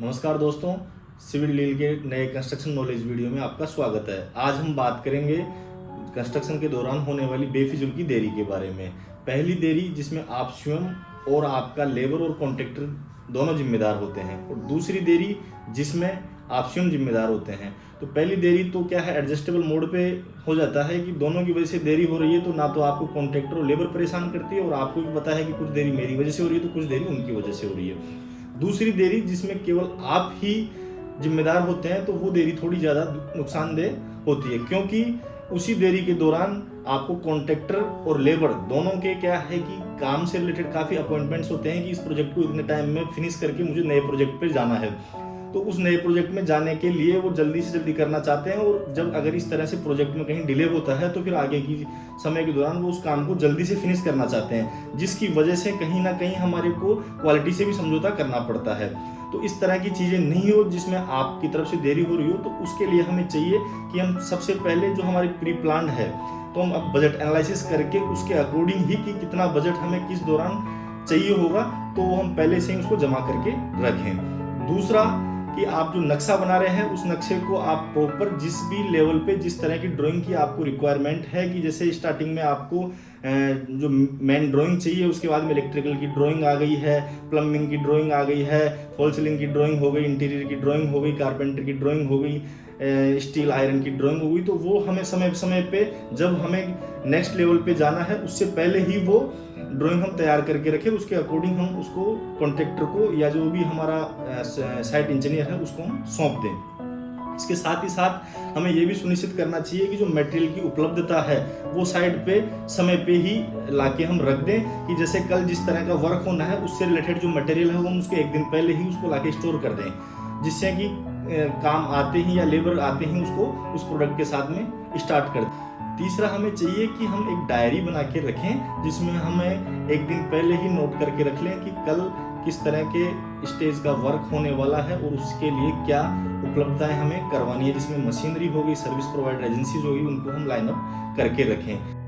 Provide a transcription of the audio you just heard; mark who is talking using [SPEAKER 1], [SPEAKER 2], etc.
[SPEAKER 1] नमस्कार दोस्तों, civil deal के नए कंस्ट्रक्शन नॉलेज वीडियो में आपका स्वागत है। आज हम बात करेंगे कंस्ट्रक्शन के दौरान होने वाली बेफिजूल की देरी के बारे में। पहली देरी जिसमें आप स्वयं और आपका लेबर और कॉन्ट्रैक्टर दोनों जिम्मेदार होते हैं, और दूसरी देरी जिसमें आप स्वयं जिम्मेदार होते हैं। तो पहली देरी तो क्या है, एडजस्टेबल मोड पे हो जाता है कि दोनों की वजह से देरी हो रही है, तो ना तो आपको कॉन्ट्रैक्टर और लेबर परेशान करती है, और आपको भी पता है कि कुछ देरी मेरी वजह से हो रही है तो कुछ देरी उनकी वजह से हो रही है। दूसरी देरी जिसमें केवल आप ही जिम्मेदार होते हैं, तो वो देरी थोड़ी ज़्यादा नुकसानदेह होती है, क्योंकि उसी देरी के दौरान आपको कॉन्ट्रैक्टर और लेबर दोनों के क्या है कि काम से रिलेटेड काफ़ी अपॉइंटमेंट्स होते हैं कि इस प्रोजेक्ट को इतने टाइम में फिनिश करके मुझे नए प्रोजेक्ट पे जाना है। तो उस नए प्रोजेक्ट में जाने के लिए वो जल्दी से जल्दी करना चाहते हैं, और जब अगर इस तरह से प्रोजेक्ट में कहीं डिले होता है तो फिर आगे की समय के दौरान वो उस काम को जल्दी से फिनिश करना चाहते हैं, जिसकी वजह से कहीं ना कहीं हमारे को क्वालिटी से भी समझौता करना पड़ता है। तो इस तरह की चीज़ें नहीं हो जिसमें आपकी तरफ से देरी हो रही हो, तो उसके लिए हमें चाहिए कि हम सबसे पहले जो हमारी प्री प्लान है, तो हम अब बजट एनालिसिस करके उसके अकॉर्डिंग ही कि कितना बजट हमें किस दौरान चाहिए होगा, तो वो हम पहले से ही उसको जमा करके रखें। दूसरा कि आप जो नक्शा बना रहे हैं उस नक्शे को आप प्रॉपर जिस भी लेवल पे जिस तरह की ड्राइंग की आपको रिक्वायरमेंट है, कि जैसे स्टार्टिंग में आपको जो मेन ड्राइंग चाहिए, उसके बाद में इलेक्ट्रिकल की ड्राइंग आ गई है, प्लम्बिंग की ड्राइंग आ गई है, फॉल सीलिंग की ड्राइंग हो गई, इंटीरियर की ड्राइंग हो गई, कारपेंटर की ड्राइंग हो गई, स्टील आयरन की ड्राइंग हो गई। तो वो हमें समय समय पे जब हमें नेक्स्ट लेवल पे जाना है उससे पहले ही वो ड्राइंग हम तैयार करके रखें, उसके अकॉर्डिंग हम उसको कॉन्ट्रैक्टर को या जो भी हमारा साइट इंजीनियर है उसको हम सौंप दें। इसके साथ ही साथ हमें ये भी सुनिश्चित करना चाहिए कि जो मटेरियल की उपलब्धता है वो साइट पे समय पे ही लाके हम रख दें, कि जैसे कल जिस तरह का वर्क होना है उससे रिलेटेड जो मटेरियल है वो हम उसके एक दिन पहले ही उसको लाके स्टोर कर दें, जिससे कि काम आते ही या लेबर आते ही उसको उस प्रोडक्ट के साथ में स्टार्ट कर दें। तीसरा हमें चाहिए कि हम एक डायरी बना के रखें, जिसमें हमें एक दिन पहले ही नोट करके रख लें कि कल किस तरह के स्टेज का वर्क होने वाला है और उसके लिए क्या उपलब्धताएं हमें करवानी है, जिसमें मशीनरी होगी, सर्विस प्रोवाइडर एजेंसीज होगी, उनको हम लाइन अप करके रखें।